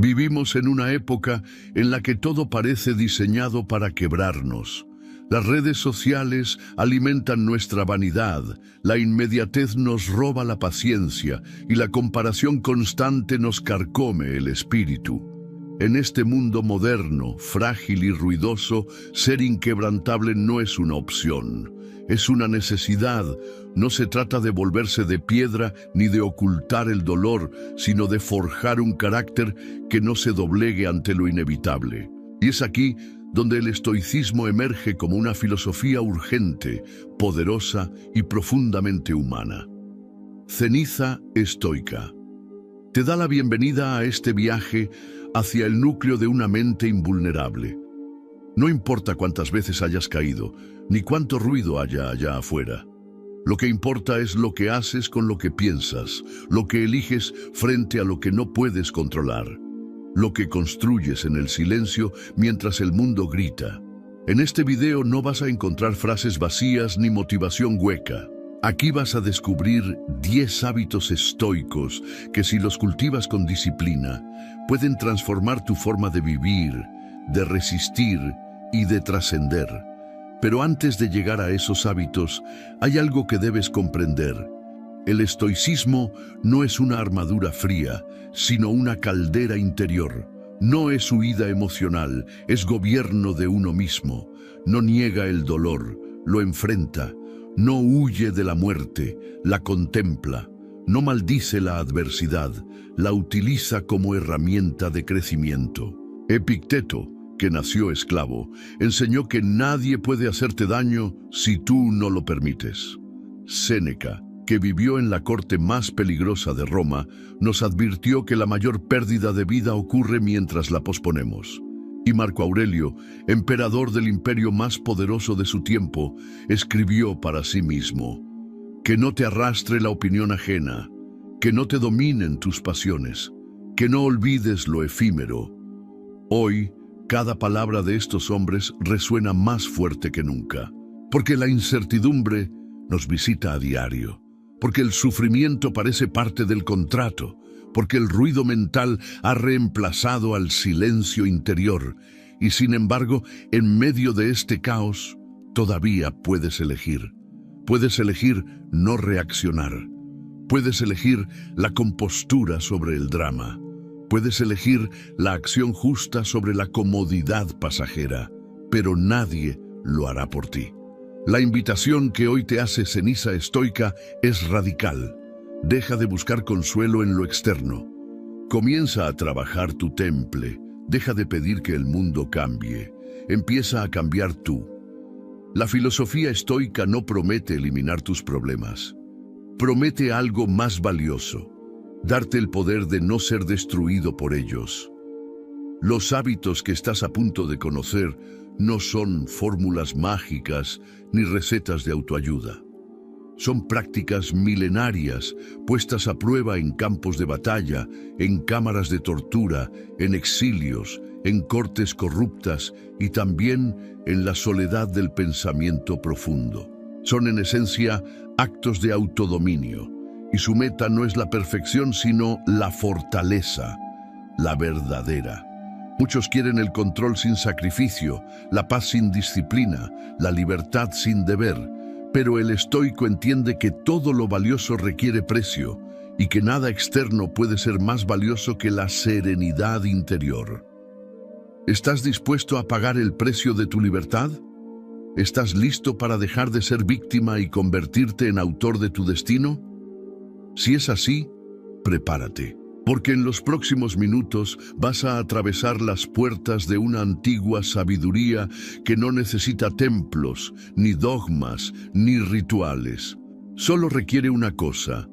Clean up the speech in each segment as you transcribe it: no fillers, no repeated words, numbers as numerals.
Vivimos en una época en la que todo parece diseñado para quebrarnos. Las redes sociales alimentan nuestra vanidad, la inmediatez nos roba la paciencia y la comparación constante nos carcome el espíritu. En este mundo moderno, frágil y ruidoso, ser inquebrantable no es una opción, es una necesidad. No se trata de volverse de piedra ni de ocultar el dolor, sino de forjar un carácter que no se doblegue ante lo inevitable. Y es aquí donde el estoicismo emerge como una filosofía urgente, poderosa y profundamente humana. Ceniza estoica. Te da la bienvenida a este viaje hacia el núcleo de una mente invulnerable. No importa cuántas veces hayas caído, ni cuánto ruido haya allá afuera. Lo que importa es lo que haces con lo que piensas, lo que eliges frente a lo que no puedes controlar, lo que construyes en el silencio mientras el mundo grita. En este video no vas a encontrar frases vacías ni motivación hueca. Aquí vas a descubrir 10 hábitos estoicos que, si los cultivas con disciplina, pueden transformar tu forma de vivir, de resistir y de trascender. Pero antes de llegar a esos hábitos, hay algo que debes comprender. El estoicismo no es una armadura fría, sino una caldera interior. No es huida emocional, es gobierno de uno mismo. No niega el dolor, lo enfrenta. No huye de la muerte, la contempla. No maldice la adversidad, la utiliza como herramienta de crecimiento. Epicteto, que nació esclavo, enseñó que nadie puede hacerte daño si tú no lo permites. Séneca, que vivió en la corte más peligrosa de Roma, nos advirtió que la mayor pérdida de vida ocurre mientras la posponemos. Y Marco Aurelio, emperador del imperio más poderoso de su tiempo, escribió para sí mismo: que no te arrastre la opinión ajena, que no te dominen tus pasiones, que no olvides lo efímero. Hoy, cada palabra de estos hombres resuena más fuerte que nunca, porque la incertidumbre nos visita a diario, porque el sufrimiento parece parte del contrato, porque el ruido mental ha reemplazado al silencio interior, y sin embargo, en medio de este caos, todavía puedes elegir. Puedes elegir no reaccionar. Puedes elegir la compostura sobre el drama. Puedes elegir la acción justa sobre la comodidad pasajera, pero nadie lo hará por ti. La invitación que hoy te hace Ceniza Estoica es radical. Deja de buscar consuelo en lo externo. Comienza a trabajar tu temple. Deja de pedir que el mundo cambie. Empieza a cambiar tú. La filosofía estoica no promete eliminar tus problemas. Promete algo más valioso: darte el poder de no ser destruido por ellos. Los hábitos que estás a punto de conocer no son fórmulas mágicas ni recetas de autoayuda. Son prácticas milenarias puestas a prueba en campos de batalla, en cámaras de tortura, en exilios, en cortes corruptas y también en la soledad del pensamiento profundo. Son en esencia actos de autodominio, y su meta no es la perfección sino la fortaleza, la verdadera. Muchos quieren el control sin sacrificio, la paz sin disciplina, la libertad sin deber, pero el estoico entiende que todo lo valioso requiere precio y que nada externo puede ser más valioso que la serenidad interior. ¿Estás dispuesto a pagar el precio de tu libertad? ¿Estás listo para dejar de ser víctima y convertirte en autor de tu destino? Si es así, prepárate, porque en los próximos minutos vas a atravesar las puertas de una antigua sabiduría que no necesita templos, ni dogmas, ni rituales. Solo requiere una cosa: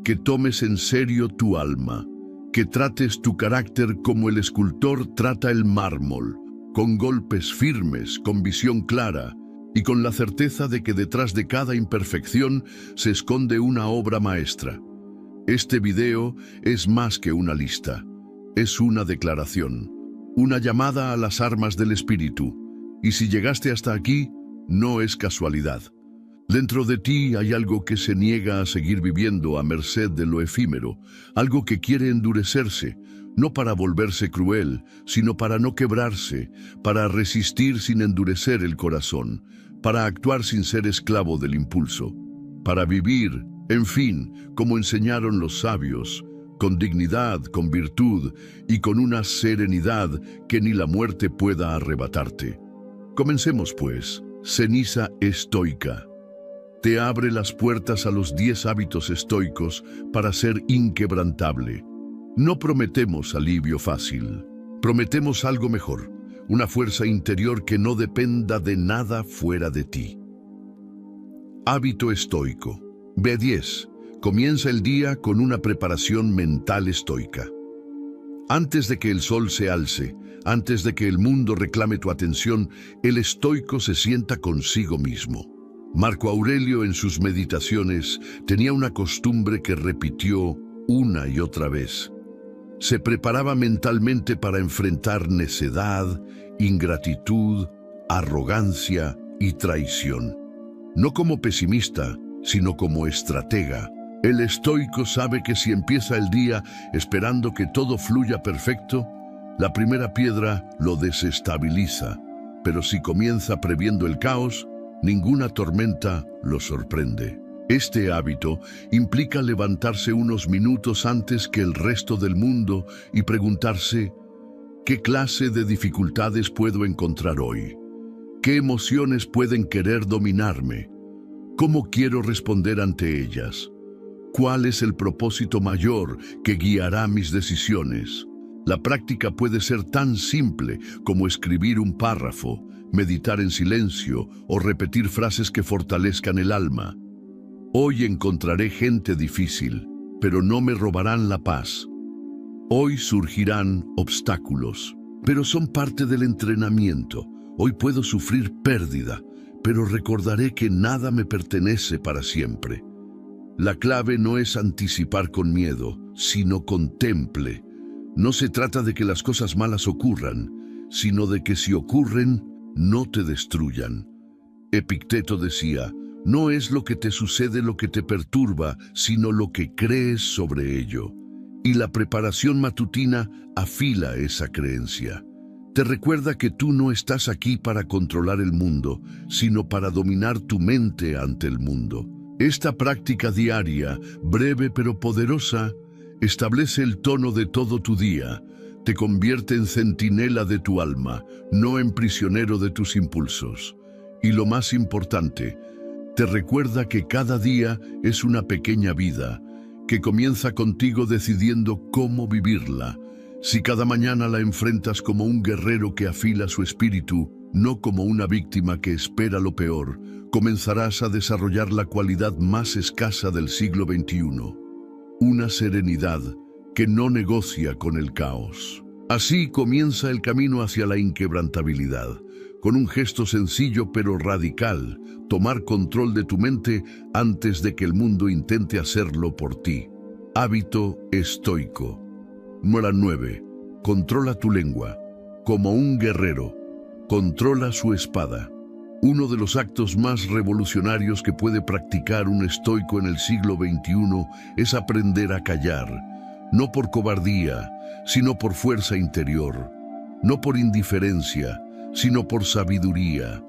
que tomes en serio tu alma, que trates tu carácter como el escultor trata el mármol, con golpes firmes, con visión clara, y con la certeza de que detrás de cada imperfección se esconde una obra maestra. Este video es más que una lista, es una declaración, una llamada a las armas del espíritu. Y si llegaste hasta aquí, no es casualidad. Dentro de ti hay algo que se niega a seguir viviendo a merced de lo efímero, algo que quiere endurecerse, no para volverse cruel, sino para no quebrarse, para resistir sin endurecer el corazón, para actuar sin ser esclavo del impulso, para vivir, en fin, como enseñaron los sabios, con dignidad, con virtud y con una serenidad que ni la muerte pueda arrebatarte. Comencemos pues. Ceniza estoica. Te abre las puertas a los 10 hábitos estoicos para ser inquebrantable. No prometemos alivio fácil, prometemos algo mejor, una fuerza interior que no dependa de nada fuera de ti. Hábito estoico. B10. Comienza el día con una preparación mental estoica. Antes de que el sol se alce, antes de que el mundo reclame tu atención, el estoico se sienta consigo mismo. Marco Aurelio en sus meditaciones tenía una costumbre que repitió una y otra vez. Se preparaba mentalmente para enfrentar necedad, ingratitud, arrogancia y traición. No como pesimista, sino como estratega. El estoico sabe que si empieza el día esperando que todo fluya perfecto, la primera piedra lo desestabiliza, pero si comienza previendo el caos, ninguna tormenta lo sorprende. Este hábito implica levantarse unos minutos antes que el resto del mundo y preguntarse, ¿qué clase de dificultades puedo encontrar hoy? ¿Qué emociones pueden querer dominarme? ¿Cómo quiero responder ante ellas? ¿Cuál es el propósito mayor que guiará mis decisiones? La práctica puede ser tan simple como escribir un párrafo, meditar en silencio o repetir frases que fortalezcan el alma. Hoy encontraré gente difícil, pero no me robarán la paz. Hoy surgirán obstáculos, pero son parte del entrenamiento. Hoy puedo sufrir pérdida, pero recordaré que nada me pertenece para siempre. La clave no es anticipar con miedo, sino contemple. No se trata de que las cosas malas ocurran, sino de que si ocurren, no te destruyan. Epicteto decía, no es lo que te sucede lo que te perturba, sino lo que crees sobre ello. Y la preparación matutina afila esa creencia. Te recuerda que tú no estás aquí para controlar el mundo, sino para dominar tu mente ante el mundo. Esta práctica diaria, breve pero poderosa, establece el tono de todo tu día, te convierte en centinela de tu alma, no en prisionero de tus impulsos. Y lo más importante, te recuerda que cada día es una pequeña vida, que comienza contigo decidiendo cómo vivirla. Si cada mañana la enfrentas como un guerrero que afila su espíritu, no como una víctima que espera lo peor, comenzarás a desarrollar la cualidad más escasa del siglo XXI, una serenidad que no negocia con el caos. Así comienza el camino hacia la inquebrantabilidad, con un gesto sencillo pero radical, tomar control de tu mente antes de que el mundo intente hacerlo por ti. Hábito estoico. Número 9. Controla tu lengua. Como un guerrero, controla su espada. Uno de los actos más revolucionarios que puede practicar un estoico en el siglo XXI es aprender a callar, no por cobardía, sino por fuerza interior, no por indiferencia, sino por sabiduría,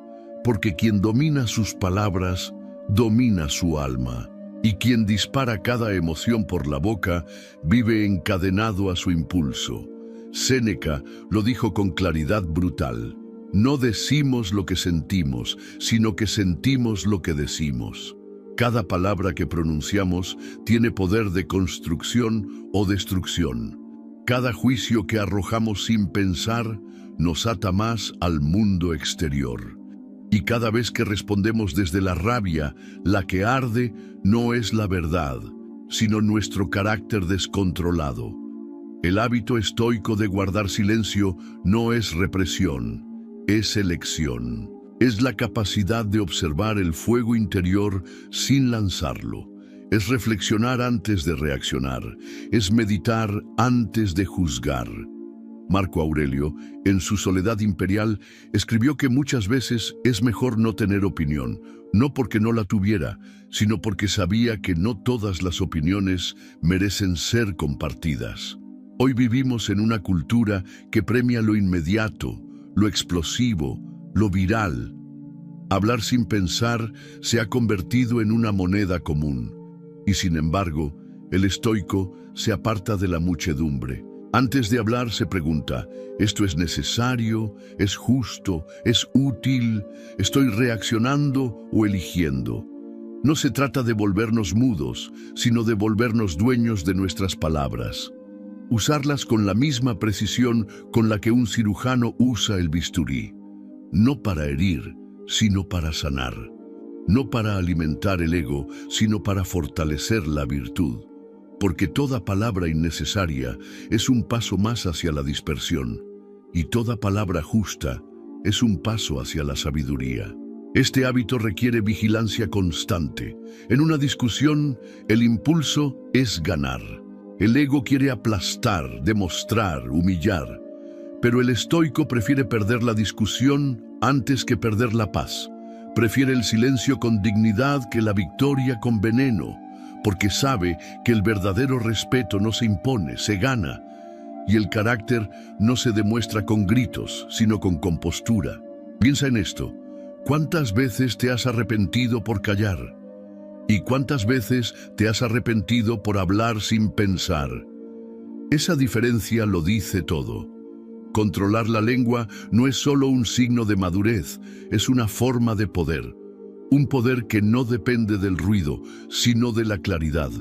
porque quien domina sus palabras, domina su alma, y quien dispara cada emoción por la boca, vive encadenado a su impulso. Séneca lo dijo con claridad brutal. No decimos lo que sentimos, sino que sentimos lo que decimos. Cada palabra que pronunciamos tiene poder de construcción o destrucción. Cada juicio que arrojamos sin pensar nos ata más al mundo exterior. Y cada vez que respondemos desde la rabia, la que arde no es la verdad, sino nuestro carácter descontrolado. El hábito estoico de guardar silencio no es represión, es elección. Es la capacidad de observar el fuego interior sin lanzarlo. Es reflexionar antes de reaccionar. Es meditar antes de juzgar. Marco Aurelio, en su Soledad Imperial, escribió que muchas veces es mejor no tener opinión, no porque no la tuviera, sino porque sabía que no todas las opiniones merecen ser compartidas. Hoy vivimos en una cultura que premia lo inmediato, lo explosivo, lo viral. Hablar sin pensar se ha convertido en una moneda común. Y sin embargo, el estoico se aparta de la muchedumbre. Antes de hablar se pregunta, ¿esto es necesario? ¿Es justo? ¿Es útil? ¿Estoy reaccionando o eligiendo? No se trata de volvernos mudos, sino de volvernos dueños de nuestras palabras. Usarlas con la misma precisión con la que un cirujano usa el bisturí. No para herir, sino para sanar. No para alimentar el ego, sino para fortalecer la virtud. Porque toda palabra innecesaria es un paso más hacia la dispersión, y toda palabra justa es un paso hacia la sabiduría. Este hábito requiere vigilancia constante. En una discusión, el impulso es ganar. El ego quiere aplastar, demostrar, humillar. Pero el estoico prefiere perder la discusión antes que perder la paz. Prefiere el silencio con dignidad que la victoria con veneno, porque sabe que el verdadero respeto no se impone, se gana, y el carácter no se demuestra con gritos, sino con compostura. Piensa en esto. ¿Cuántas veces te has arrepentido por callar? ¿Y cuántas veces te has arrepentido por hablar sin pensar? Esa diferencia lo dice todo. Controlar la lengua no es solo un signo de madurez, es una forma de poder. Un poder que no depende del ruido, sino de la claridad,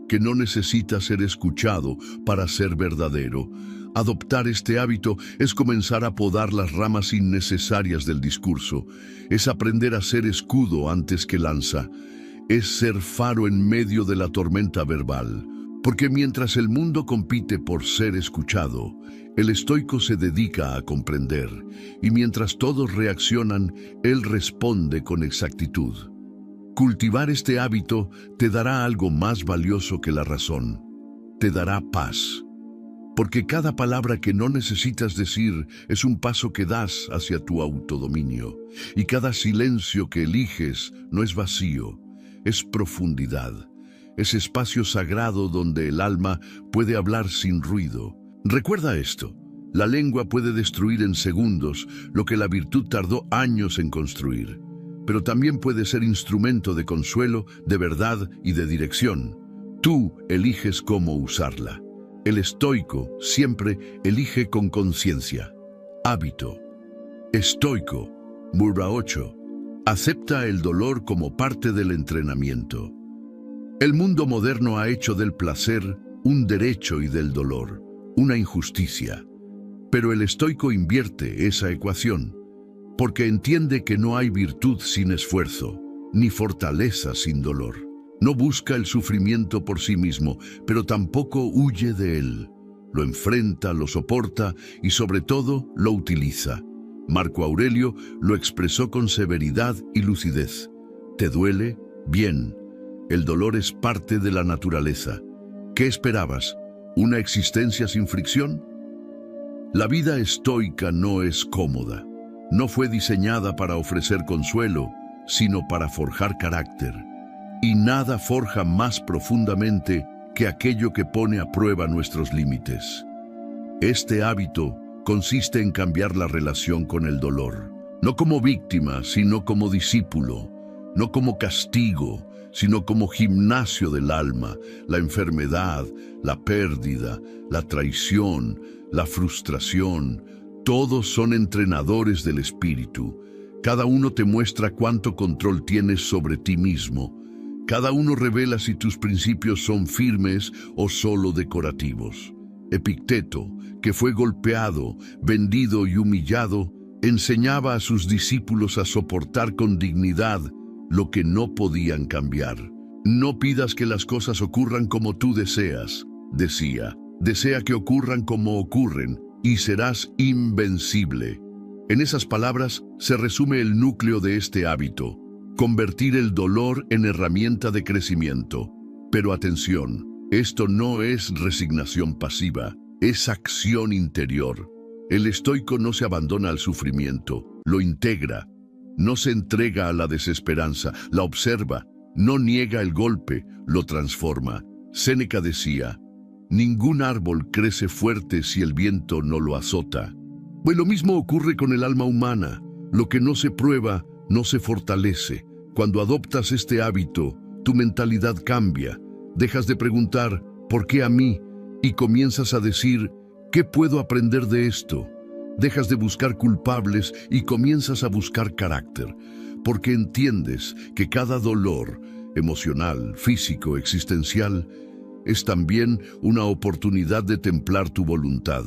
que no necesita ser escuchado para ser verdadero. Adoptar este hábito es comenzar a podar las ramas innecesarias del discurso, es aprender a ser escudo antes que lanza, es ser faro en medio de la tormenta verbal. Porque mientras el mundo compite por ser escuchado, el estoico se dedica a comprender, y mientras todos reaccionan, él responde con exactitud. Cultivar este hábito te dará algo más valioso que la razón. Te dará paz. Porque cada palabra que no necesitas decir es un paso que das hacia tu autodominio, y cada silencio que eliges no es vacío, es profundidad. Es espacio sagrado donde el alma puede hablar sin ruido. Recuerda esto, la lengua puede destruir en segundos lo que la virtud tardó años en construir, pero también puede ser instrumento de consuelo, de verdad y de dirección. Tú eliges cómo usarla. El estoico siempre elige con conciencia. Hábito. Estoico, Burba 8. Acepta el dolor como parte del entrenamiento. El mundo moderno ha hecho del placer un derecho y del dolor una injusticia. Pero el estoico invierte esa ecuación, porque entiende que no hay virtud sin esfuerzo, ni fortaleza sin dolor. No busca el sufrimiento por sí mismo, pero tampoco huye de él. Lo enfrenta, lo soporta y sobre todo lo utiliza. Marco Aurelio lo expresó con severidad y lucidez. ¿Te duele? Bien. El dolor es parte de la naturaleza. ¿Qué esperabas? ¿Una existencia sin fricción? La vida estoica no es cómoda. No fue diseñada para ofrecer consuelo, sino para forjar carácter. Y nada forja más profundamente que aquello que pone a prueba nuestros límites. Este hábito consiste en cambiar la relación con el dolor, no como víctima, sino como discípulo, no como castigo, sino como gimnasio del alma. La enfermedad, la pérdida, la traición, la frustración, todos son entrenadores del espíritu. Cada uno te muestra cuánto control tienes sobre ti mismo. Cada uno revela si tus principios son firmes o solo decorativos. Epicteto, que fue golpeado, vendido y humillado, enseñaba a sus discípulos a soportar con dignidad lo que no podían cambiar. No pidas que las cosas ocurran como tú deseas, decía. Desea que ocurran como ocurren y serás invencible. En esas palabras se resume el núcleo de este hábito: convertir el dolor en herramienta de crecimiento. Pero atención, esto no es resignación pasiva, es acción interior. El estoico no se abandona al sufrimiento, lo integra. No se entrega a la desesperanza, la observa. No niega el golpe, lo transforma. Séneca decía: Ningún árbol crece fuerte si el viento no lo azota. Pues lo mismo ocurre con el alma humana. Lo que no se prueba, no se fortalece. Cuando adoptas este hábito, tu mentalidad cambia. Dejas de preguntar, ¿por qué a mí? Y comienzas a decir, ¿qué puedo aprender de esto? Dejas de buscar culpables y comienzas a buscar carácter, porque entiendes que cada dolor, emocional, físico, existencial, es también una oportunidad de templar tu voluntad.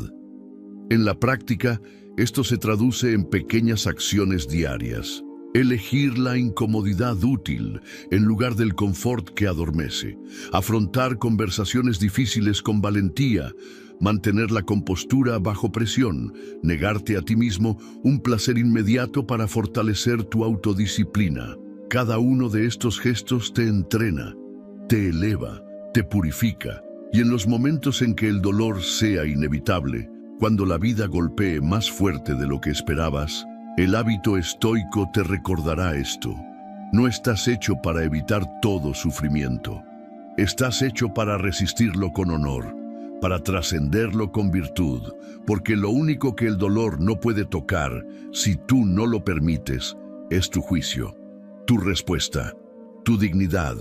En la práctica, esto se traduce en pequeñas acciones diarias. Elegir la incomodidad útil en lugar del confort que adormece. Afrontar conversaciones difíciles con valentía. Mantener la compostura bajo presión. Negarte a ti mismo un placer inmediato para fortalecer tu autodisciplina. Cada uno de estos gestos te entrena, te eleva, te purifica. Y en los momentos en que el dolor sea inevitable, cuando la vida golpee más fuerte de lo que esperabas, el hábito estoico te recordará esto. No estás hecho para evitar todo sufrimiento. Estás hecho para resistirlo con honor, para trascenderlo con virtud, porque lo único que el dolor no puede tocar, si tú no lo permites, es tu juicio, tu respuesta, tu dignidad.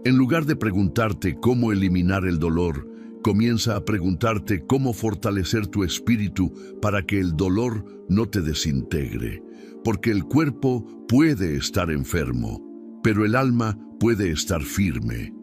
En lugar de preguntarte cómo eliminar el dolor, comienza a preguntarte cómo fortalecer tu espíritu para que el dolor no te desintegre. Porque el cuerpo puede estar enfermo, pero el alma puede estar firme.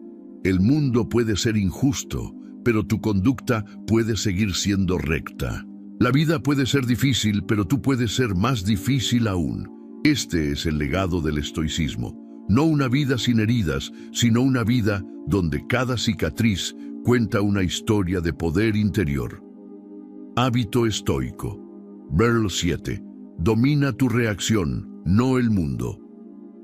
El mundo puede ser injusto, pero tu conducta puede seguir siendo recta. La vida puede ser difícil, pero tú puedes ser más difícil aún. Este es el legado del estoicismo. No una vida sin heridas, sino una vida donde cada cicatriz cuenta una historia de poder interior. Hábito estoico. Verlo 7. Domina tu reacción, no el mundo.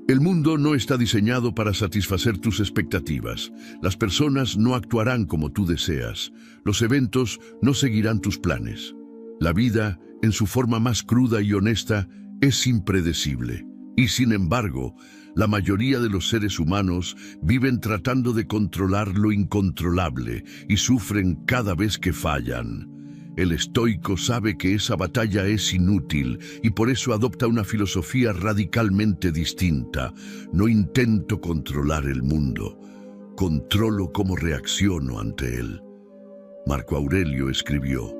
El mundo no está diseñado para satisfacer tus expectativas. Las personas no actuarán como tú deseas. Los eventos no seguirán tus planes. La vida, en su forma más cruda y honesta, es impredecible. Y sin embargo, la mayoría de los seres humanos viven tratando de controlar lo incontrolable y sufren cada vez que fallan. El estoico sabe que esa batalla es inútil y por eso adopta una filosofía radicalmente distinta. No intento controlar el mundo, controlo cómo reacciono ante él. Marco Aurelio escribió: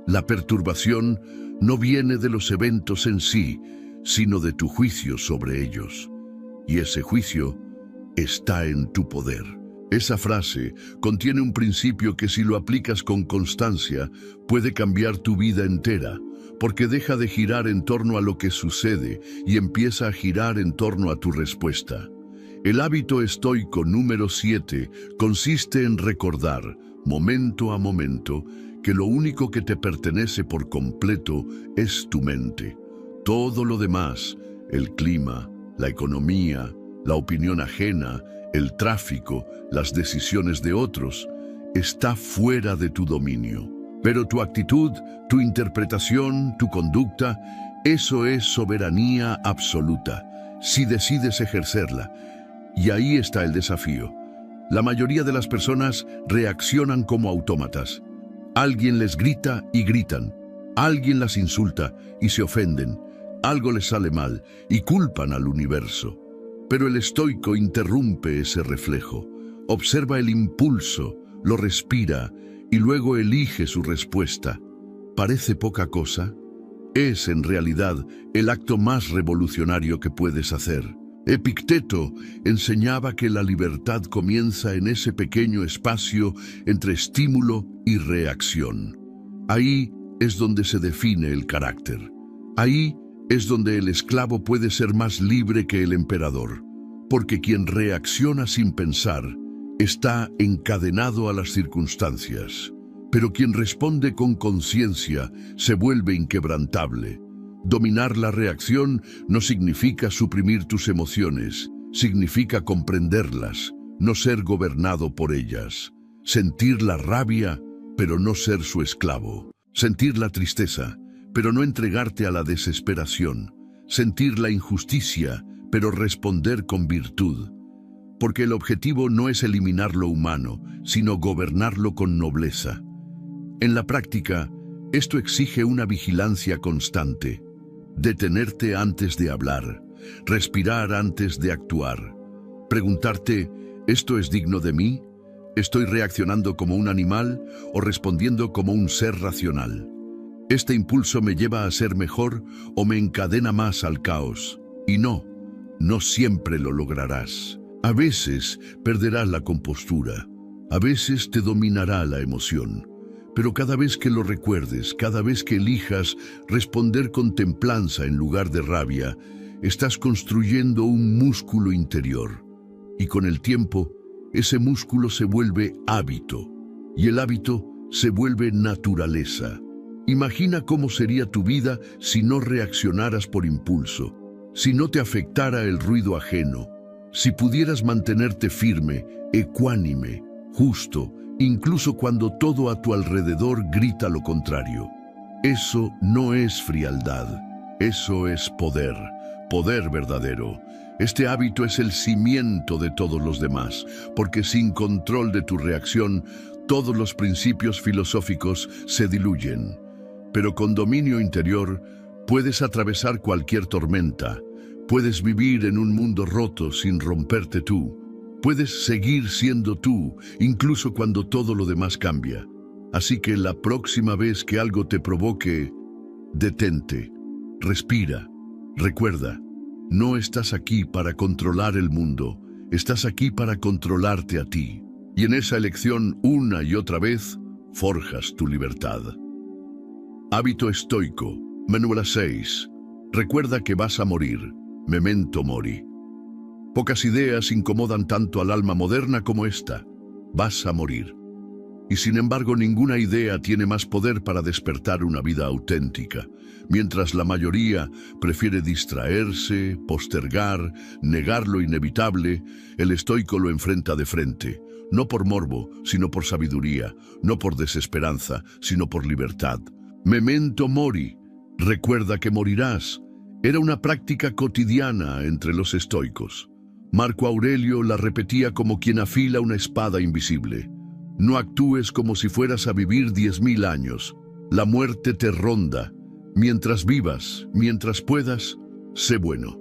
la perturbación no viene de los eventos en sí, sino de tu juicio sobre ellos. Y ese juicio está en tu poder. Esa frase contiene un principio que si lo aplicas con constancia puede cambiar tu vida entera, porque deja de girar en torno a lo que sucede y empieza a girar en torno a tu respuesta. El hábito estoico número 7 consiste en recordar, momento a momento, que lo único que te pertenece por completo es tu mente. Todo lo demás, el clima, la economía, la opinión ajena, el tráfico, las decisiones de otros, está fuera de tu dominio. Pero tu actitud, tu interpretación, tu conducta, eso es soberanía absoluta, si decides ejercerla. Y ahí está el desafío. La mayoría de las personas reaccionan como autómatas. Alguien les grita y gritan. Alguien las insulta y se ofenden. Algo les sale mal y culpan al universo. Pero el estoico interrumpe ese reflejo, observa el impulso, lo respira y luego elige su respuesta. ¿Parece poca cosa? Es en realidad el acto más revolucionario que puedes hacer. Epicteto enseñaba que la libertad comienza en ese pequeño espacio entre estímulo y reacción. Ahí es donde se define el carácter. Ahí es donde el esclavo puede ser más libre que el emperador, porque quien reacciona sin pensar está encadenado a las circunstancias, pero quien responde con conciencia se vuelve inquebrantable. Dominar la reacción no significa suprimir tus emociones, significa comprenderlas, no ser gobernado por ellas. Sentir la rabia, pero no ser su esclavo. Sentir la tristeza, pero no entregarte a la desesperación. Sentir la injusticia, pero responder con virtud. porque el objetivo no es eliminar lo humano, sino gobernarlo con nobleza. En la práctica, esto exige una vigilancia constante. Detenerte antes de hablar, respirar antes de actuar, preguntarte, ¿esto es digno de mí? ¿Estoy reaccionando como un animal o respondiendo como un ser racional? ¿Este impulso me lleva a ser mejor o me encadena más al caos? Y no siempre lo lograrás. A veces perderás la compostura, a veces te dominará la emoción. Pero cada vez que lo recuerdes, cada vez que elijas responder con templanza en lugar de rabia, estás construyendo un músculo interior. Y con el tiempo, ese músculo se vuelve hábito. Y el hábito se vuelve naturaleza. Imagina cómo sería tu vida si no reaccionaras por impulso, si no te afectara el ruido ajeno, si pudieras mantenerte firme, ecuánime, justo, incluso cuando todo a tu alrededor grita lo contrario. Eso no es frialdad, eso es poder, poder verdadero. Este hábito es el cimiento de todos los demás, porque sin control de tu reacción, todos los principios filosóficos se diluyen. Pero con dominio interior, puedes atravesar cualquier tormenta, puedes vivir en un mundo roto sin romperte tú. Puedes seguir siendo tú, incluso cuando todo lo demás cambia. Así que la próxima vez que algo te provoque, detente, respira, recuerda, no estás aquí para controlar el mundo, estás aquí para controlarte a ti. Y en esa elección, una y otra vez, forjas tu libertad. Hábito estoico, Manuela 6. Recuerda que vas a morir, memento mori. Pocas ideas incomodan tanto al alma moderna como esta. Vas a morir. Y sin embargo, ninguna idea tiene más poder para despertar una vida auténtica. Mientras la mayoría prefiere distraerse, postergar, negar lo inevitable, el estoico lo enfrenta de frente. No por morbo, sino por sabiduría. No por desesperanza, sino por libertad. Memento mori. Recuerda que morirás. Era una práctica cotidiana entre los estoicos. Marco Aurelio la repetía como quien afila una espada invisible. No actúes como si fueras a vivir 10.000 años. La muerte te ronda. Mientras vivas, mientras puedas, sé bueno.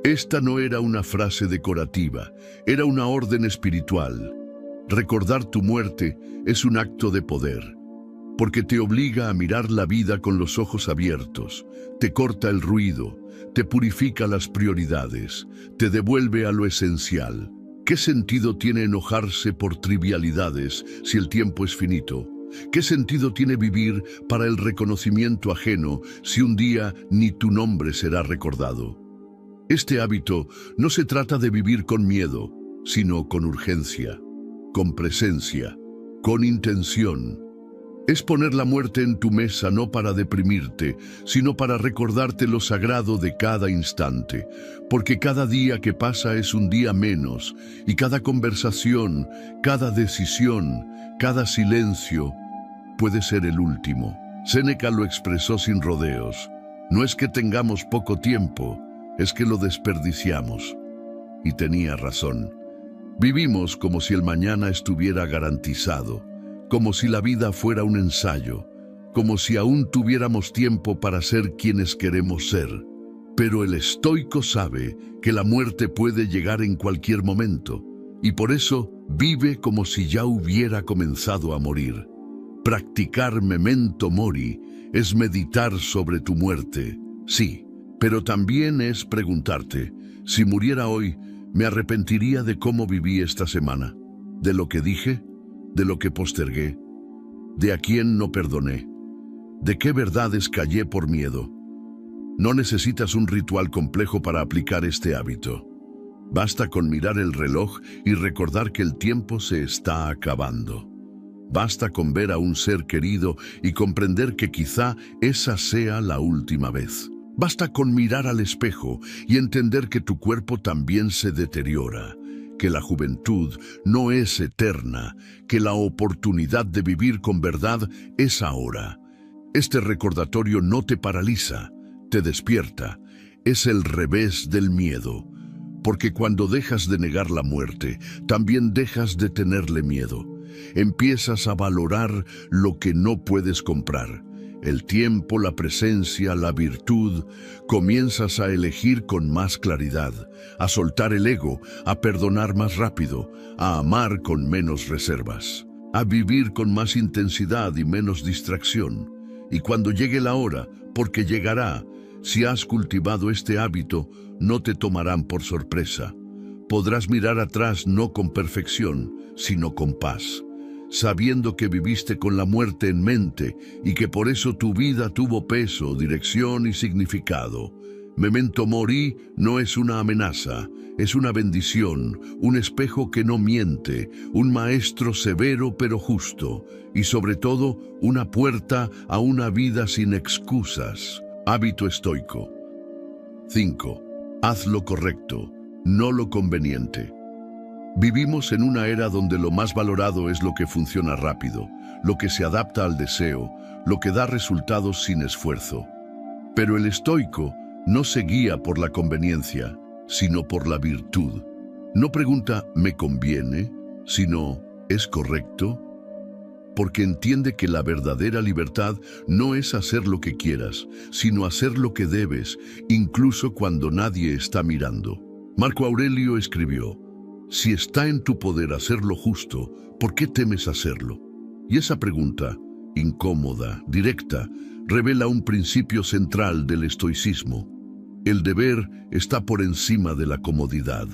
Esta no era una frase decorativa, era una orden espiritual. Recordar tu muerte es un acto de poder, porque te obliga a mirar la vida con los ojos abiertos, te corta el ruido, te purifica las prioridades, te devuelve a lo esencial. ¿Qué sentido tiene enojarse por trivialidades si el tiempo es finito? ¿Qué sentido tiene vivir para el reconocimiento ajeno si un día ni tu nombre será recordado? Este hábito no se trata de vivir con miedo, sino con urgencia, con presencia, con intención. Es poner la muerte en tu mesa no para deprimirte, sino para recordarte lo sagrado de cada instante, porque cada día que pasa es un día menos, y cada conversación, cada decisión, cada silencio puede ser el último. Séneca lo expresó sin rodeos. No es que tengamos poco tiempo, es que lo desperdiciamos. Y tenía razón. Vivimos como si el mañana estuviera garantizado, como si la vida fuera un ensayo, como si aún tuviéramos tiempo para ser quienes queremos ser. Pero el estoico sabe que la muerte puede llegar en cualquier momento, y por eso vive como si ya hubiera comenzado a morir. Practicar memento mori es meditar sobre tu muerte, sí, pero también es preguntarte, si muriera hoy, ¿me arrepentiría de cómo viví esta semana? ¿De lo que dije? ¿De lo que postergué? ¿De a quién no perdoné? ¿De qué verdades callé por miedo? No necesitas un ritual complejo para aplicar este hábito. Basta con mirar el reloj y recordar que el tiempo se está acabando. Basta con ver a un ser querido y comprender que quizá esa sea la última vez. Basta con mirar al espejo y entender que tu cuerpo también se deteriora, que la juventud no es eterna, que la oportunidad de vivir con verdad es ahora. Este recordatorio no te paraliza, te despierta. Es el revés del miedo. Porque cuando dejas de negar la muerte, también dejas de tenerle miedo. Empiezas a valorar lo que no puedes comprar. El tiempo, la presencia, la virtud. Comienzas a elegir con más claridad, a soltar el ego, a perdonar más rápido, a amar con menos reservas, a vivir con más intensidad y menos distracción. Y cuando llegue la hora, porque llegará, si has cultivado este hábito, no te tomarán por sorpresa. Podrás mirar atrás no con perfección, sino con paz, sabiendo que viviste con la muerte en mente y que por eso tu vida tuvo peso, dirección y significado. Memento mori no es una amenaza, es una bendición, un espejo que no miente, un maestro severo pero justo, y sobre todo, una puerta a una vida sin excusas. Hábito estoico. 5. Haz lo correcto, no lo conveniente. Vivimos en una era donde lo más valorado es lo que funciona rápido, lo que se adapta al deseo, lo que da resultados sin esfuerzo. Pero el estoico no se guía por la conveniencia, sino por la virtud. No pregunta ¿me conviene?, sino ¿es correcto? Porque entiende que la verdadera libertad no es hacer lo que quieras, sino hacer lo que debes, incluso cuando nadie está mirando. Marco Aurelio escribió: si está en tu poder hacer lo justo, ¿por qué temes hacerlo? Y esa pregunta, incómoda, directa, revela un principio central del estoicismo. El deber está por encima de la comodidad.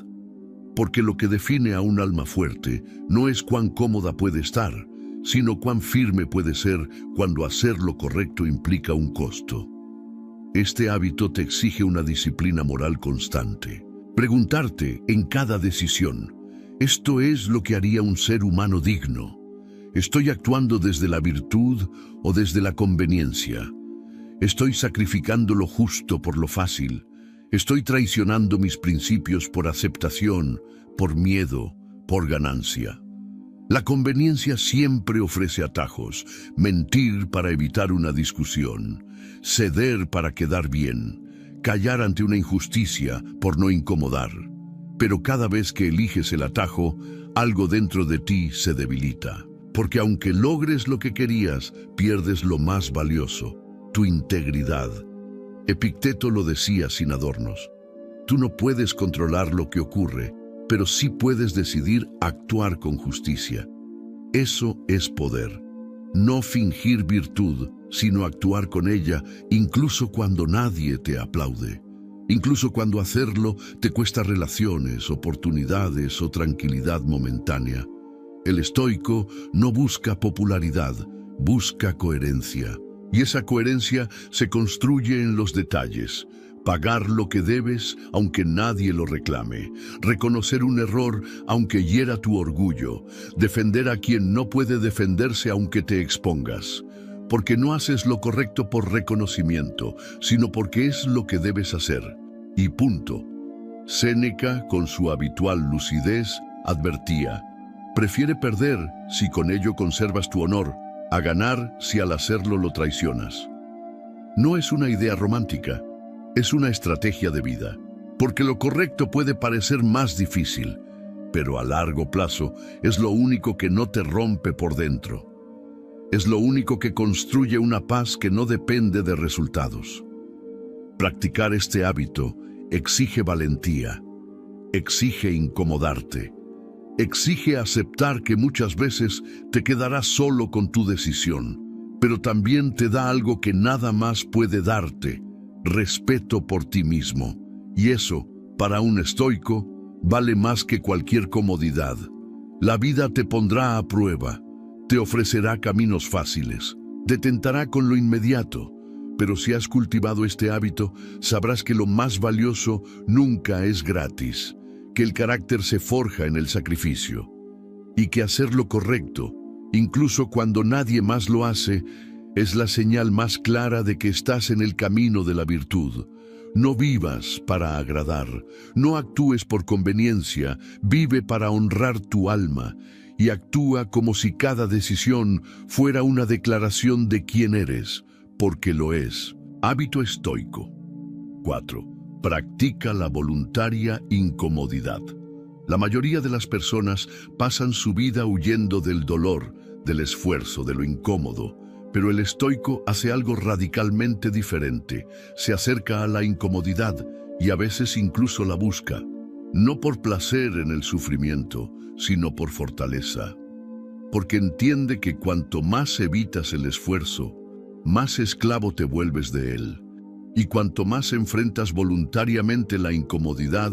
Porque lo que define a un alma fuerte no es cuán cómoda puede estar, sino cuán firme puede ser cuando hacer lo correcto implica un costo. Este hábito te exige una disciplina moral constante. Preguntarte en cada decisión, ¿esto es lo que haría un ser humano digno? ¿Estoy actuando desde la virtud o desde la conveniencia? ¿Estoy sacrificando lo justo por lo fácil? ¿Estoy traicionando mis principios por aceptación, por miedo, por ganancia? La conveniencia siempre ofrece atajos: mentir para evitar una discusión, ceder para quedar bien, callar ante una injusticia por no incomodar. Pero cada vez que eliges el atajo, algo dentro de ti se debilita. Porque aunque logres lo que querías, pierdes lo más valioso: tu integridad. Epicteto lo decía sin adornos: tú no puedes controlar lo que ocurre, pero sí puedes decidir actuar con justicia. Eso es poder. No fingir virtud, sino actuar con ella, incluso cuando nadie te aplaude. Incluso cuando hacerlo te cuesta relaciones, oportunidades o tranquilidad momentánea. El estoico no busca popularidad, busca coherencia. Y esa coherencia se construye en los detalles. Pagar lo que debes aunque nadie lo reclame. Reconocer un error aunque hiera tu orgullo. Defender a quien no puede defenderse aunque te expongas. Porque no haces lo correcto por reconocimiento, sino porque es lo que debes hacer. Y punto. Séneca, con su habitual lucidez, advertía: prefiere perder si con ello conservas tu honor, a ganar si al hacerlo lo traicionas. No es una idea romántica. Es una estrategia de vida, porque lo correcto puede parecer más difícil, pero a largo plazo es lo único que no te rompe por dentro. Es lo único que construye una paz que no depende de resultados. Practicar este hábito exige valentía, exige incomodarte, exige aceptar que muchas veces te quedarás solo con tu decisión, pero también te da algo que nada más puede darte: respeto por ti mismo. Y eso, para un estoico, vale más que cualquier comodidad. La vida te pondrá a prueba, te ofrecerá caminos fáciles, te tentará con lo inmediato, pero si has cultivado este hábito, sabrás que lo más valioso nunca es gratis, que el carácter se forja en el sacrificio, y que hacer lo correcto, incluso cuando nadie más lo hace, es la señal más clara de que estás en el camino de la virtud. No vivas para agradar, no actúes por conveniencia, vive para honrar tu alma y actúa como si cada decisión fuera una declaración de quién eres, porque lo es. Hábito estoico. 4. Practica la voluntaria incomodidad. La mayoría de las personas pasan su vida huyendo del dolor, del esfuerzo, de lo incómodo, pero el estoico hace algo radicalmente diferente. Se acerca a la incomodidad y a veces incluso la busca, no por placer en el sufrimiento, sino por fortaleza. Porque entiende que cuanto más evitas el esfuerzo, más esclavo te vuelves de él. Y cuanto más enfrentas voluntariamente la incomodidad,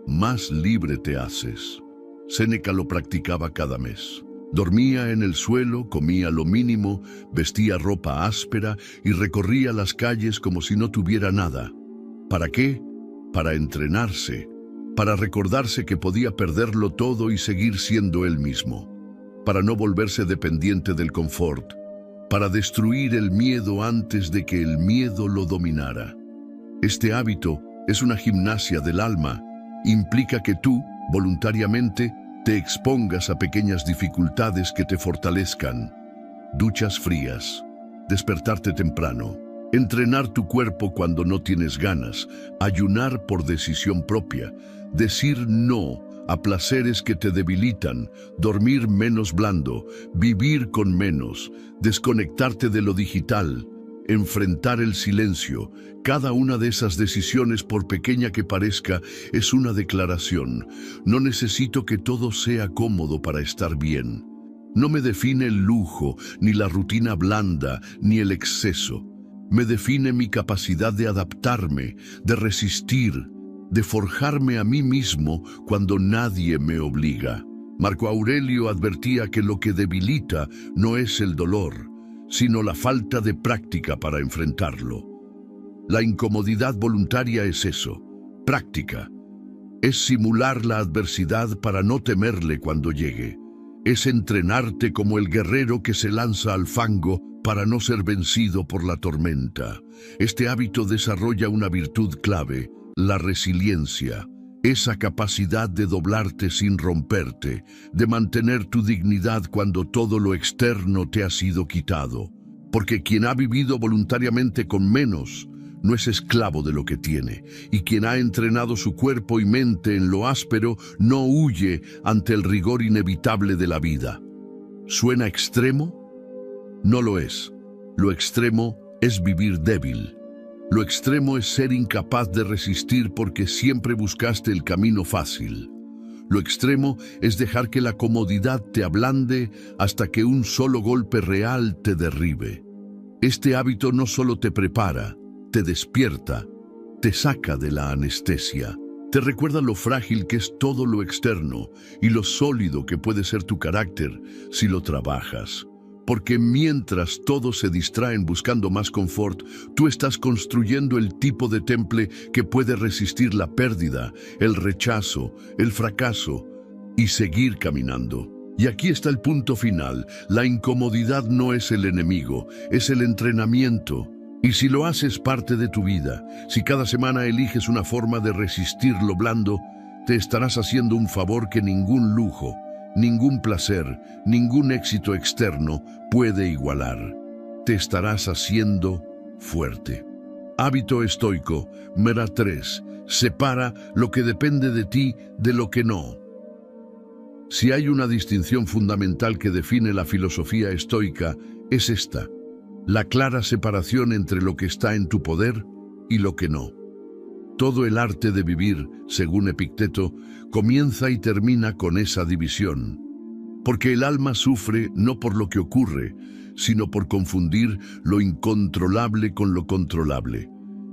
más libre te haces. Séneca lo practicaba cada mes. Dormía en el suelo, comía lo mínimo, vestía ropa áspera y recorría las calles como si no tuviera nada. ¿Para qué? Para entrenarse, para recordarse que podía perderlo todo y seguir siendo él mismo, para no volverse dependiente del confort, para destruir el miedo antes de que el miedo lo dominara. Este hábito es una gimnasia del alma. Implica que tú, voluntariamente, te expongas a pequeñas dificultades que te fortalezcan. Duchas frías, despertarte temprano, entrenar tu cuerpo cuando no tienes ganas, ayunar por decisión propia, decir no a placeres que te debilitan, dormir menos blando, vivir con menos, desconectarte de lo digital, enfrentar el silencio. Cada una de esas decisiones, por pequeña que parezca, es una declaración. No necesito que todo sea cómodo para estar bien. No me define el lujo, ni la rutina blanda, ni el exceso. Me define mi capacidad de adaptarme, de resistir, de forjarme a mí mismo cuando nadie me obliga. Marco Aurelio advertía que lo que debilita no es el dolor, sino la falta de práctica para enfrentarlo. La incomodidad voluntaria es eso, práctica. Es simular la adversidad para no temerle cuando llegue. Es entrenarte como el guerrero que se lanza al fango para no ser vencido por la tormenta. Este hábito desarrolla una virtud clave, la resiliencia. Esa capacidad de doblarte sin romperte, de mantener tu dignidad cuando todo lo externo te ha sido quitado. Porque quien ha vivido voluntariamente con menos, no es esclavo de lo que tiene, y quien ha entrenado su cuerpo y mente en lo áspero, no huye ante el rigor inevitable de la vida. ¿Suena extremo? No lo es. Lo extremo es vivir débil. Lo extremo es ser incapaz de resistir porque siempre buscaste el camino fácil. Lo extremo es dejar que la comodidad te ablande hasta que un solo golpe real te derribe. Este hábito no solo te prepara, te despierta, te saca de la anestesia, te recuerda lo frágil que es todo lo externo y lo sólido que puede ser tu carácter si lo trabajas. Porque mientras todos se distraen buscando más confort, tú estás construyendo el tipo de temple que puede resistir la pérdida, el rechazo, el fracaso y seguir caminando. Y aquí está el punto final. La incomodidad no es el enemigo, es el entrenamiento. Y si lo haces parte de tu vida, si cada semana eliges una forma de resistir lo blando, te estarás haciendo un favor que ningún lujo, ningún placer, ningún éxito externo puede igualar. Te estarás haciendo fuerte. Hábito estoico, Mera 3. Separa lo que depende de ti de lo que no. Si hay una distinción fundamental que define la filosofía estoica, es esta: la clara separación entre lo que está en tu poder y lo que no. Todo el arte de vivir, según Epicteto, comienza y termina con esa división. Porque el alma sufre no por lo que ocurre, sino por confundir lo incontrolable con lo controlable.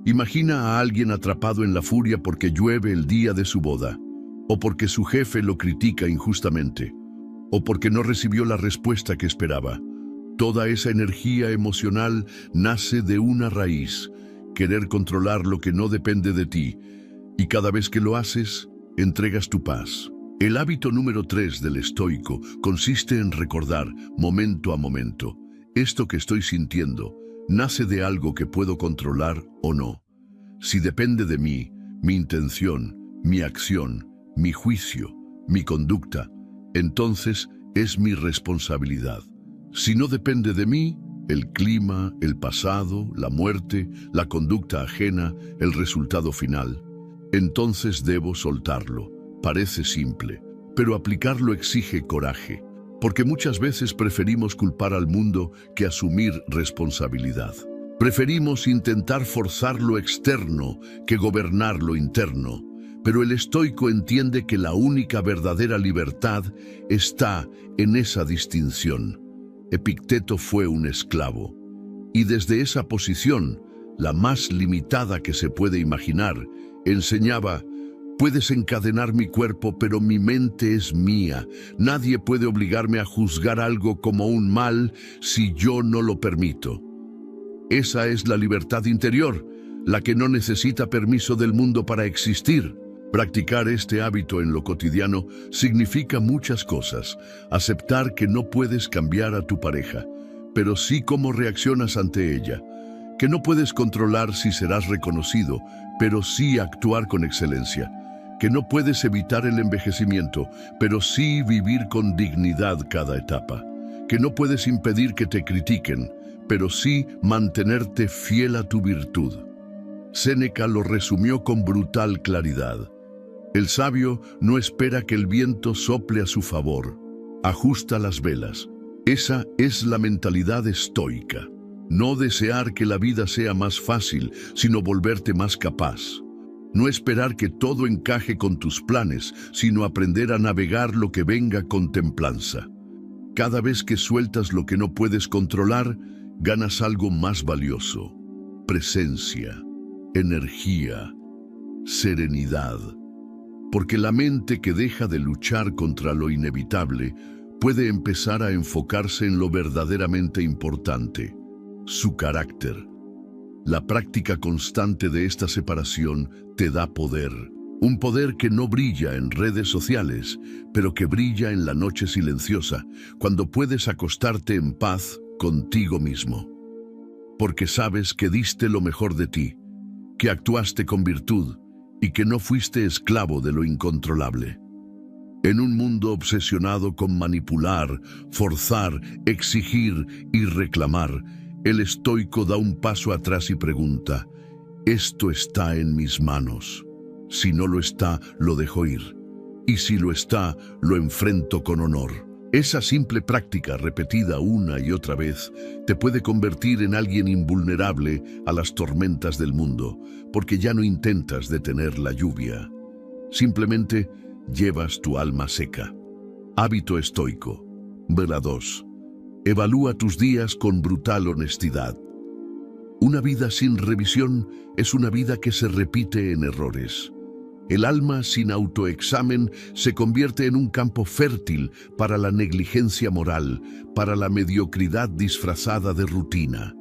Imagina a alguien atrapado en la furia porque llueve el día de su boda, o porque su jefe lo critica injustamente, o porque no recibió la respuesta que esperaba. Toda esa energía emocional nace de una raíz: querer controlar lo que no depende de ti, y cada vez que lo haces, entregas tu paz. El hábito número 3 del estoico consiste en recordar, momento a momento: esto que estoy sintiendo, ¿nace de algo que puedo controlar o no? Si depende de mí, mi intención, mi acción, mi juicio, mi conducta, entonces es mi responsabilidad. Si no depende de mí, el clima, el pasado, la muerte, la conducta ajena, el resultado final, entonces debo soltarlo. Parece simple, pero aplicarlo exige coraje, porque muchas veces preferimos culpar al mundo que asumir responsabilidad. Preferimos intentar forzar lo externo que gobernar lo interno, pero el estoico entiende que la única verdadera libertad está en esa distinción. Epicteto fue un esclavo, y desde esa posición, la más limitada que se puede imaginar, enseñaba: puedes encadenar mi cuerpo, pero mi mente es mía. Nadie puede obligarme a juzgar algo como un mal si yo no lo permito. Esa es la libertad interior, la que no necesita permiso del mundo para existir. Practicar este hábito en lo cotidiano significa muchas cosas. Aceptar que no puedes cambiar a tu pareja, pero sí cómo reaccionas ante ella. Que no puedes controlar si serás reconocido, pero sí actuar con excelencia. Que no puedes evitar el envejecimiento, pero sí vivir con dignidad cada etapa. Que no puedes impedir que te critiquen, pero sí mantenerte fiel a tu virtud. Séneca lo resumió con brutal claridad. El sabio no espera que el viento sople a su favor, ajusta las velas. Esa es la mentalidad estoica. No desear que la vida sea más fácil, sino volverte más capaz. No esperar que todo encaje con tus planes, sino aprender a navegar lo que venga con templanza. Cada vez que sueltas lo que no puedes controlar, ganas algo más valioso: presencia, energía, serenidad. Porque la mente que deja de luchar contra lo inevitable puede empezar a enfocarse en lo verdaderamente importante: su carácter. La práctica constante de esta separación te da poder. Un poder que no brilla en redes sociales, pero que brilla en la noche silenciosa, cuando puedes acostarte en paz contigo mismo. Porque sabes que diste lo mejor de ti, que actuaste con virtud y que no fuiste esclavo de lo incontrolable. En un mundo obsesionado con manipular, forzar, exigir y reclamar, el estoico da un paso atrás y pregunta: ¿esto está en mis manos? Si no lo está, lo dejo ir. Y si lo está, lo enfrento con honor. Esa simple práctica, repetida una y otra vez, te puede convertir en alguien invulnerable a las tormentas del mundo, porque ya no intentas detener la lluvia. Simplemente llevas tu alma seca. Hábito estoico. Vela 2. Evalúa tus días con brutal honestidad. Una vida sin revisión es una vida que se repite en errores. El alma sin autoexamen se convierte en un campo fértil para la negligencia moral, para la mediocridad disfrazada de rutina.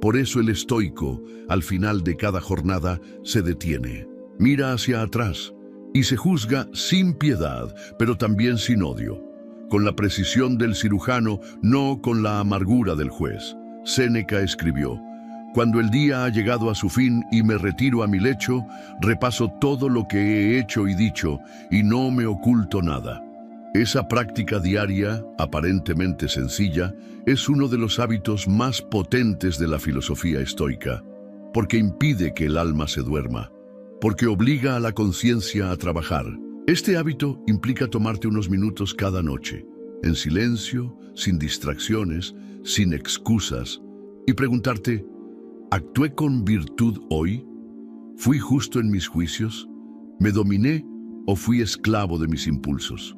Por eso el estoico, al final de cada jornada, se detiene, mira hacia atrás y se juzga sin piedad, pero también sin odio, con la precisión del cirujano, no con la amargura del juez. Séneca escribió: cuando el día ha llegado a su fin y me retiro a mi lecho, repaso todo lo que he hecho y dicho, y no me oculto nada. Esa práctica diaria, aparentemente sencilla, es uno de los hábitos más potentes de la filosofía estoica, porque impide que el alma se duerma, porque obliga a la conciencia a trabajar. Este hábito implica tomarte unos minutos cada noche, en silencio, sin distracciones, sin excusas, y preguntarte: ¿actué con virtud hoy? ¿Fui justo en mis juicios? ¿Me dominé o fui esclavo de mis impulsos?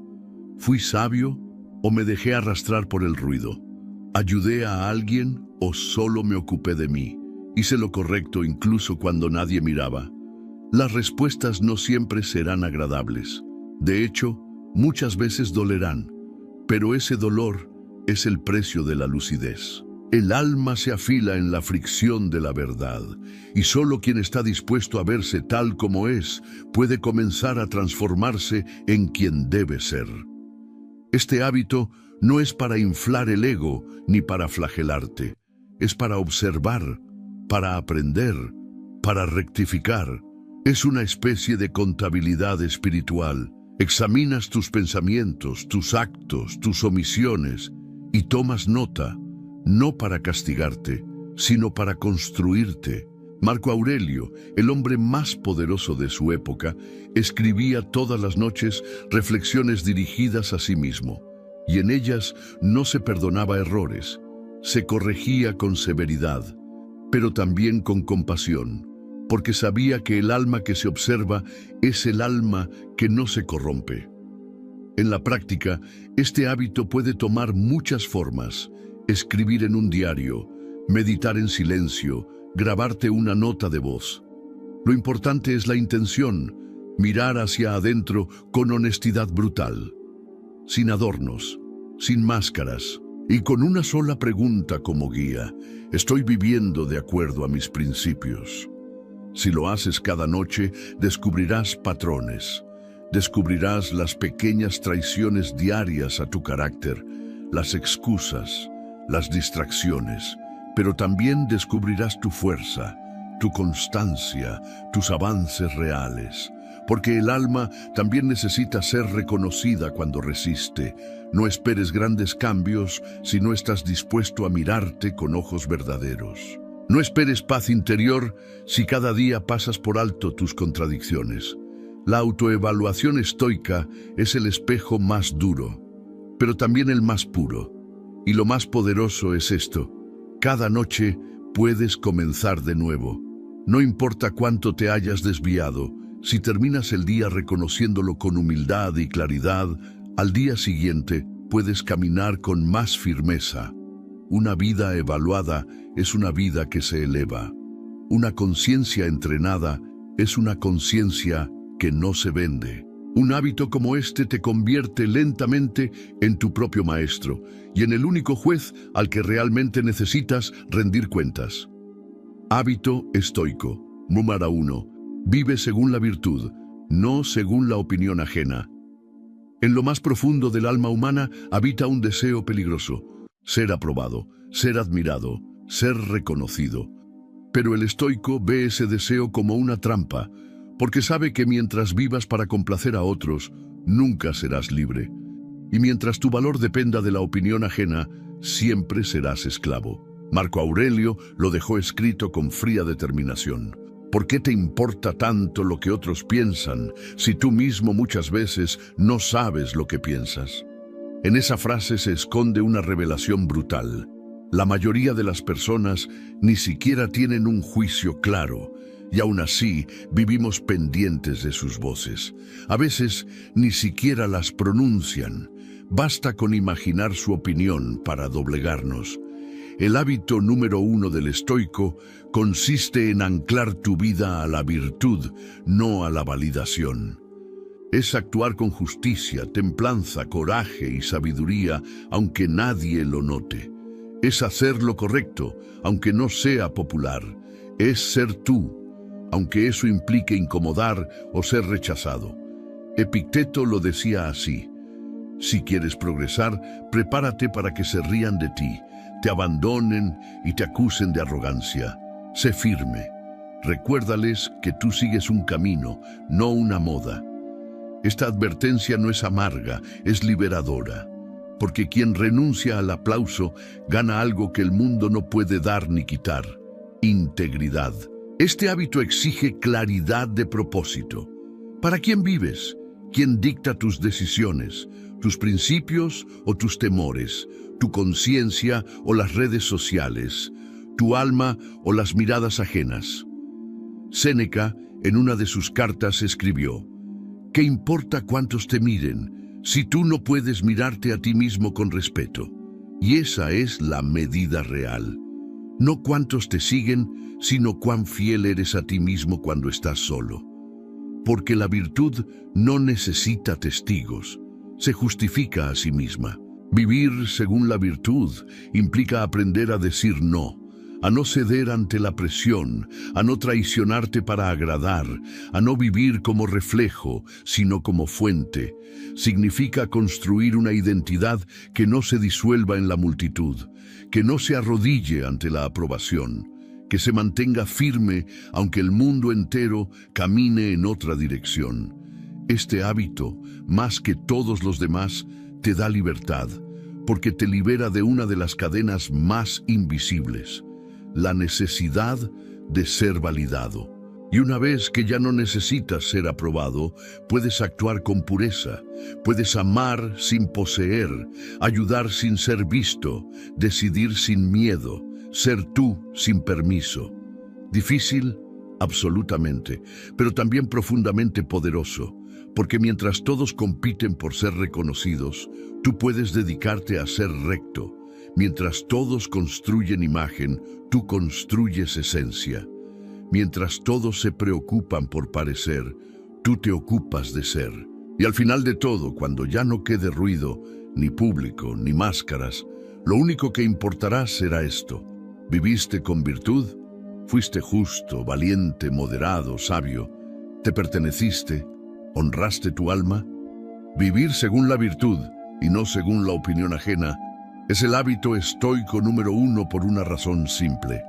¿Fui sabio o me dejé arrastrar por el ruido? ¿Ayudé a alguien o solo me ocupé de mí? ¿Hice lo correcto incluso cuando nadie miraba? Las respuestas no siempre serán agradables. De hecho, muchas veces dolerán, pero ese dolor es el precio de la lucidez. El alma se afila en la fricción de la verdad, y solo quien está dispuesto a verse tal como es puede comenzar a transformarse en quien debe ser. Este hábito no es para inflar el ego ni para flagelarte, es para observar, para aprender, para rectificar. Es una especie de contabilidad espiritual. Examinas tus pensamientos, tus actos, tus omisiones y tomas nota, no para castigarte, sino para construirte, Marco Aurelio, el hombre más poderoso de su época, escribía todas las noches reflexiones dirigidas a sí mismo, y en ellas no se perdonaba errores, se corregía con severidad, pero también con compasión, porque sabía que el alma que se observa es el alma que no se corrompe. En la práctica, este hábito puede tomar muchas formas: escribir en un diario, meditar en silencio, grabarte una nota de voz. Lo importante es la intención, mirar hacia adentro con honestidad brutal, sin adornos, sin máscaras, y con una sola pregunta como guía: ¿estoy viviendo de acuerdo a mis principios? Si lo haces cada noche, descubrirás patrones, descubrirás las pequeñas traiciones diarias a tu carácter, las excusas, las distracciones, pero también descubrirás tu fuerza, tu constancia, tus avances reales, porque el alma también necesita ser reconocida cuando resiste. No esperes grandes cambios si no estás dispuesto a mirarte con ojos verdaderos. No esperes paz interior si cada día pasas por alto tus contradicciones. La autoevaluación estoica es el espejo más duro, pero también el más puro. Y lo más poderoso es esto: cada noche puedes comenzar de nuevo. No importa cuánto te hayas desviado, si terminas el día reconociéndolo con humildad y claridad, al día siguiente puedes caminar con más firmeza. Una vida evaluada es una vida que se eleva. Una conciencia entrenada es una conciencia que no se vende. Un hábito como este te convierte lentamente en tu propio maestro y en el único juez al que realmente necesitas rendir cuentas. Hábito estoico. Número 1. Vive según la virtud, no según la opinión ajena. En lo más profundo del alma humana habita un deseo peligroso: ser aprobado, ser admirado, ser reconocido. Pero el estoico ve ese deseo como una trampa, porque sabe que mientras vivas para complacer a otros, nunca serás libre. Y mientras tu valor dependa de la opinión ajena, siempre serás esclavo. Marco Aurelio lo dejó escrito con fría determinación. ¿Por qué te importa tanto lo que otros piensan si tú mismo muchas veces no sabes lo que piensas? En esa frase se esconde una revelación brutal. La mayoría de las personas ni siquiera tienen un juicio claro, y aún así vivimos pendientes de sus voces. A veces ni siquiera las pronuncian. Basta con imaginar su opinión para doblegarnos. El hábito número 1 del estoico consiste en anclar tu vida a la virtud, no a la validación. Es actuar con justicia, templanza, coraje y sabiduría, aunque nadie lo note. Es hacer lo correcto, aunque no sea popular. Es ser tú, aunque eso implique incomodar o ser rechazado. Epicteto lo decía así: si quieres progresar, prepárate para que se rían de ti, te abandonen y te acusen de arrogancia. Sé firme. Recuérdales que tú sigues un camino, no una moda. Esta advertencia no es amarga, es liberadora, porque quien renuncia al aplauso gana algo que el mundo no puede dar ni quitar: integridad. Este hábito exige claridad de propósito. ¿Para quién vives? ¿Quién dicta tus decisiones, tus principios o tus temores, tu conciencia o las redes sociales, tu alma o las miradas ajenas? Séneca, en una de sus cartas, escribió: ¿qué importa cuántos te miren si tú no puedes mirarte a ti mismo con respeto? Y esa es la medida real. No cuántos te siguen, sino cuán fiel eres a ti mismo cuando estás solo. Porque la virtud no necesita testigos, se justifica a sí misma. Vivir según la virtud implica aprender a decir no, a no ceder ante la presión, a no traicionarte para agradar, a no vivir como reflejo, sino como fuente. Significa construir una identidad que no se disuelva en la multitud, que no se arrodille ante la aprobación, que se mantenga firme aunque el mundo entero camine en otra dirección. Este hábito, más que todos los demás, te da libertad, porque te libera de una de las cadenas más invisibles: la necesidad de ser validado. Y una vez que ya no necesitas ser aprobado, puedes actuar con pureza, puedes amar sin poseer, ayudar sin ser visto, decidir sin miedo, ser tú sin permiso. Difícil, absolutamente, pero también profundamente poderoso, porque mientras todos compiten por ser reconocidos, tú puedes dedicarte a ser recto. Mientras todos construyen imagen, tú construyes esencia. Mientras todos se preocupan por parecer, tú te ocupas de ser. Y al final de todo, cuando ya no quede ruido, ni público, ni máscaras, lo único que importará será esto. ¿Viviste con virtud? ¿Fuiste justo, valiente, moderado, sabio? ¿Te perteneciste? ¿Honraste tu alma? Vivir según la virtud y no según la opinión ajena es el hábito estoico número 1 por una razón simple.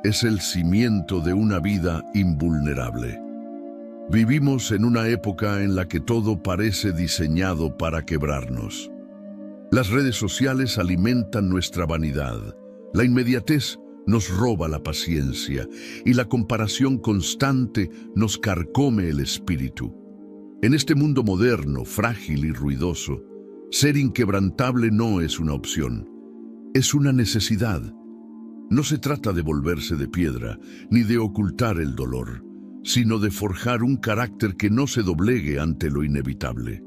Es el cimiento de una vida invulnerable. Vivimos en una época en la que todo parece diseñado para quebrarnos. Las redes sociales alimentan nuestra vanidad. La inmediatez nos roba la paciencia y la comparación constante nos carcome el espíritu. En este mundo moderno, frágil y ruidoso, ser inquebrantable no es una opción, es una necesidad. No se trata de volverse de piedra, ni de ocultar el dolor, sino de forjar un carácter que no se doblegue ante lo inevitable.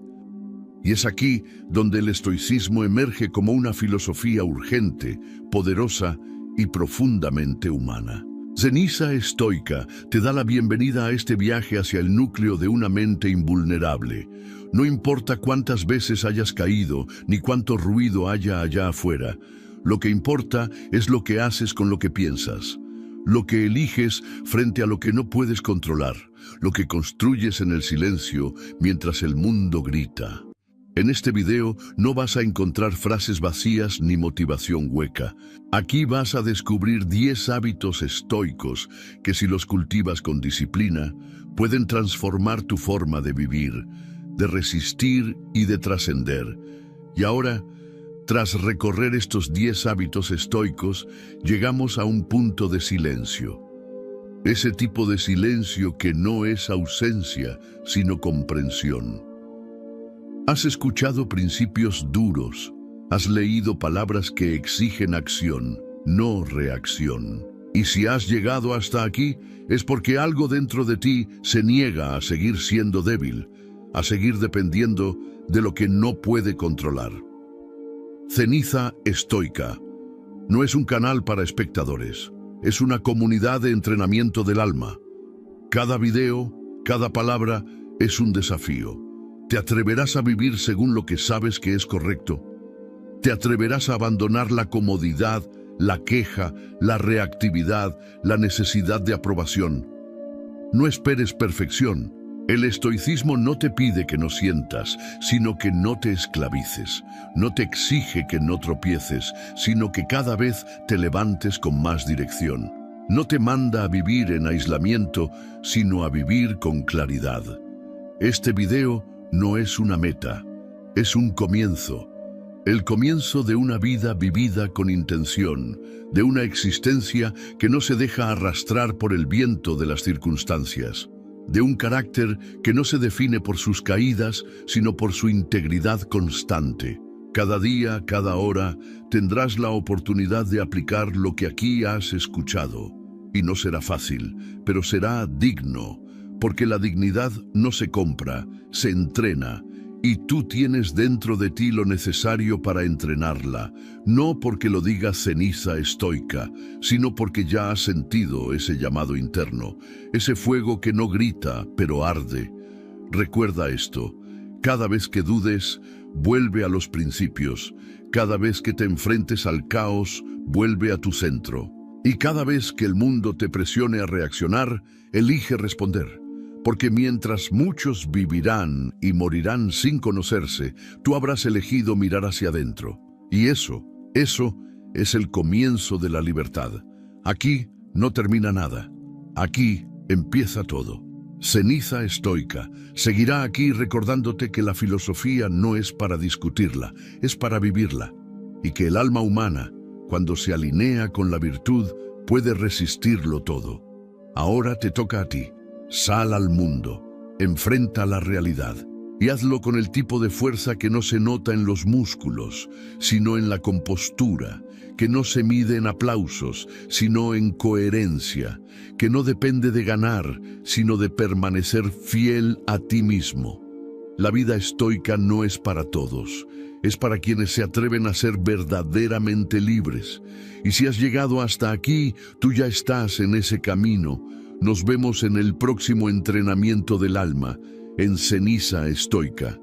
Y es aquí donde el estoicismo emerge como una filosofía urgente, poderosa y profundamente humana. Ceniza estoica te da la bienvenida a este viaje hacia el núcleo de una mente invulnerable. No importa cuántas veces hayas caído, ni cuánto ruido haya allá afuera. Lo que importa es lo que haces con lo que piensas, lo que eliges frente a lo que no puedes controlar, lo que construyes en el silencio mientras el mundo grita. En este video no vas a encontrar frases vacías ni motivación hueca. Aquí vas a descubrir 10 hábitos estoicos que, si los cultivas con disciplina, pueden transformar tu forma de vivir, de resistir y de trascender. Y ahora, tras recorrer estos 10 hábitos estoicos, llegamos a un punto de silencio. Ese tipo de silencio que no es ausencia, sino comprensión. Has escuchado principios duros, has leído palabras que exigen acción, no reacción. Y si has llegado hasta aquí, es porque algo dentro de ti se niega a seguir siendo débil, a seguir dependiendo de lo que no puede controlar. Ceniza estoica no es un canal para espectadores, es una comunidad de entrenamiento del alma. Cada video, cada palabra es un desafío. ¿Te atreverás a vivir según lo que sabes que es correcto? ¿Te atreverás a abandonar la comodidad, la queja, la reactividad, la necesidad de aprobación? No esperes perfección. El estoicismo no te pide que no sientas, sino que no te esclavices. No te exige que no tropieces, sino que cada vez te levantes con más dirección. No te manda a vivir en aislamiento, sino a vivir con claridad. Este video no es una meta, es un comienzo. El comienzo de una vida vivida con intención, de una existencia que no se deja arrastrar por el viento de las circunstancias, de un carácter que no se define por sus caídas, sino por su integridad constante. Cada día, cada hora, tendrás la oportunidad de aplicar lo que aquí has escuchado. Y no será fácil, pero será digno. Porque la dignidad no se compra, se entrena, y tú tienes dentro de ti lo necesario para entrenarla, no porque lo diga ceniza estoica, sino porque ya has sentido ese llamado interno, ese fuego que no grita, pero arde. Recuerda esto, cada vez que dudes, vuelve a los principios, cada vez que te enfrentes al caos, vuelve a tu centro, y cada vez que el mundo te presione a reaccionar, elige responder. Porque mientras muchos vivirán y morirán sin conocerse, tú habrás elegido mirar hacia adentro. Y eso es el comienzo de la libertad. Aquí no termina nada. Aquí empieza todo. Ceniza estoica seguirá aquí recordándote que la filosofía no es para discutirla, es para vivirla. Y que el alma humana, cuando se alinea con la virtud, puede resistirlo todo. Ahora te toca a ti. Sal al mundo, enfrenta la realidad y hazlo con el tipo de fuerza que no se nota en los músculos, sino en la compostura, que no se mide en aplausos, sino en coherencia, que no depende de ganar, sino de permanecer fiel a ti mismo. La vida estoica no es para todos, es para quienes se atreven a ser verdaderamente libres. Y si has llegado hasta aquí, tú ya estás en ese camino. Nos vemos en el próximo entrenamiento del alma, en Ceniza Estoica.